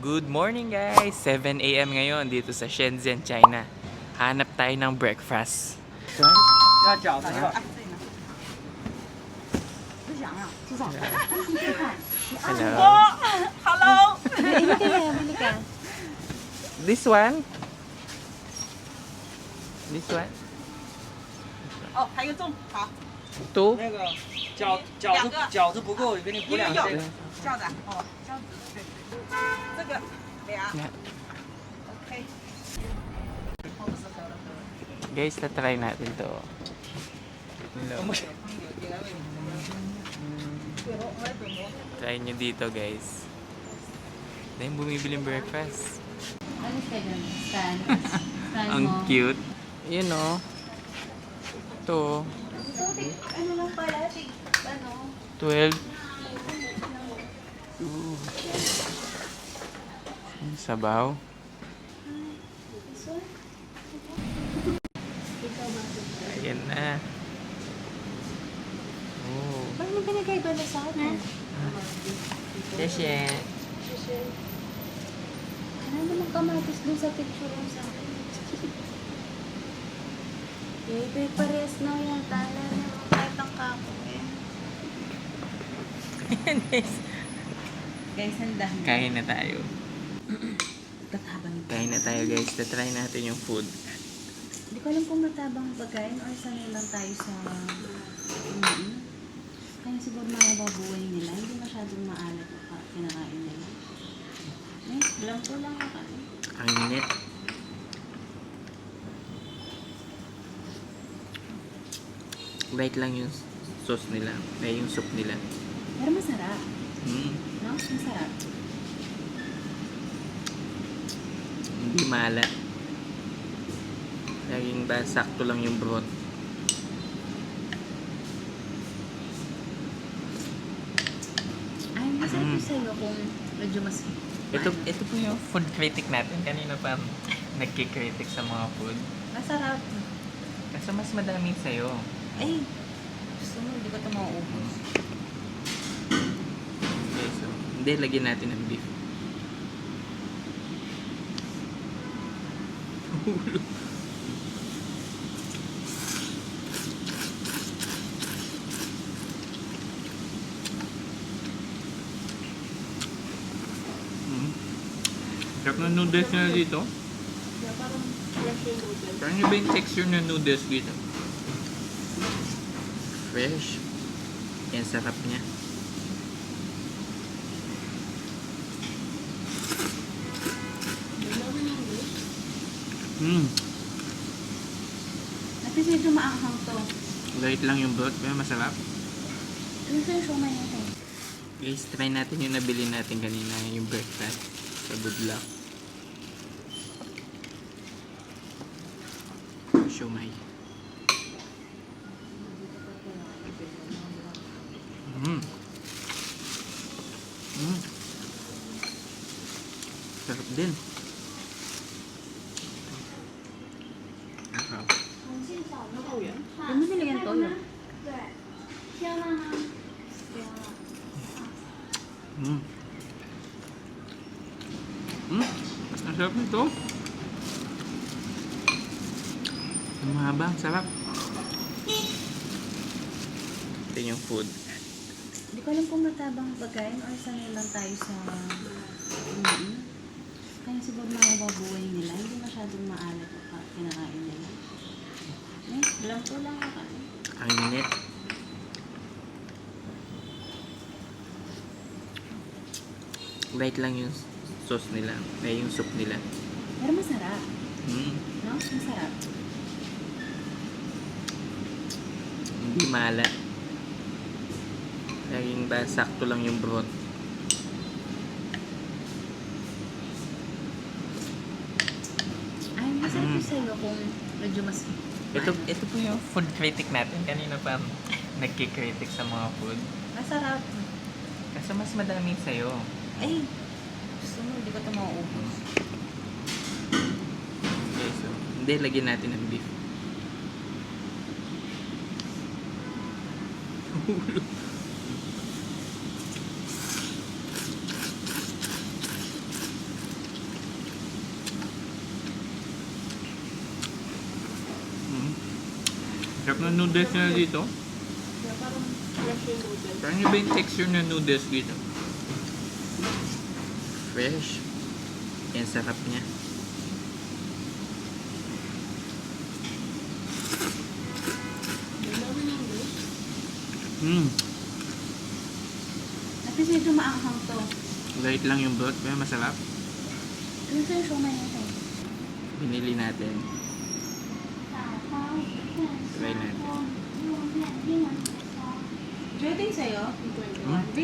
Good morning guys! 7 a.m. ngayon dito sa Shenzhen, China. Hanap tayo ng breakfast. 要饺子是吧？ Hello. Hello. This one? This one? 哦，还有粽，好， Two? 那个饺子不够，给你补两个。饺子，哦，饺子，对，这个俩 Yeah. ，OK。好不适合了。 Guys, na-try natin to. Hello. Try nyo dito guys. Dahil bumibiling breakfast. Alis ka dyan. Stand. Stand Ang mo. cute. Yun o. Ito. Ano lang pala? Ano? 12. Ooh. Ang sabaw. Ayan na. Oh. Bakit mo pinagkaiba na sa akin? Yes, Ano naman kamatis dun sa picture mo sa akin? Baby, parehas na yan. Tala na kahit ang kako eh. Guys, handa na. Kain na tayo. Tatabang. Kain na tayo guys. Tatry natin yung food. Hindi ko alam kung matabang pagkain or sanay lang tayo sa... Kaya siguro mababuhay nila. Hindi masyadong maalat ang kinakain nila. Eh, blanco lang ang kain. Ang init. Light lang yung sauce nila. Ay, yung soup nila. Pero masarap. Mm. No? Masarap. Hindi maalat. Laging ba sakto lang yung broth. Ay, masarap yung sa'yo kung medyo mas... Ito po yung food critic natin. Kanina pa nagkikritik sa mga food. Masarap. Kaso mas madami sa'yo. Ay, gusto mo, hindi ko ito mauubos. Okay, so, hindi, lagyan natin ng beef. Sarap ng noodles na dito. Parang fresh yung noodles. Parang iba yung texture ng noodles dito. Fresh. Yan, sarap niya. At least medyo maanghang to. Light lang yung broth, pero masarap. Ano sa'yo siomay natin? Guys, try natin yung nabili natin kanina, yung breakfast sa Good Luck. Siomay. Sarap din. Sarap. Ano nilagyan to? No? Ang sarap nito. Ang mahaba, ang sarap. Ito yung food. Hindi ko alam kung matabang pagkain or sanay lang tayo sa... Kaya siguro mababuhay nila. Hindi masyadong maalat ang kinakain nila. Eh, blanco lang ang kain. Ang init. Light lang yung sauce nila. Ay, yung soup nila. Pero masarap. Mm. No? Masarap. Hindi maalat. Laging ba sakto lang yung broth. Ay, masarap yung sa'yo kung medyo mas... Ito po yung food critic natin. Kanina pa nagkikritik sa mga food. Masarap. Kaso mas madami sa'yo. Ay, gusto mo, hindi ko ito mauubos. Okay, so, hindi, lagyan natin ng beef. sarap ng noodles na dito. Kaya parang fresh yung noodles. Parang iba yung texture ng noodles dito. Fresh. Yan, sarap niya. At least medyo maanghang to. Light lang yung broth, pero masarap. Ano sa yung siomay natin? Binili natin. Try natin. Pwede sa'yo? 21.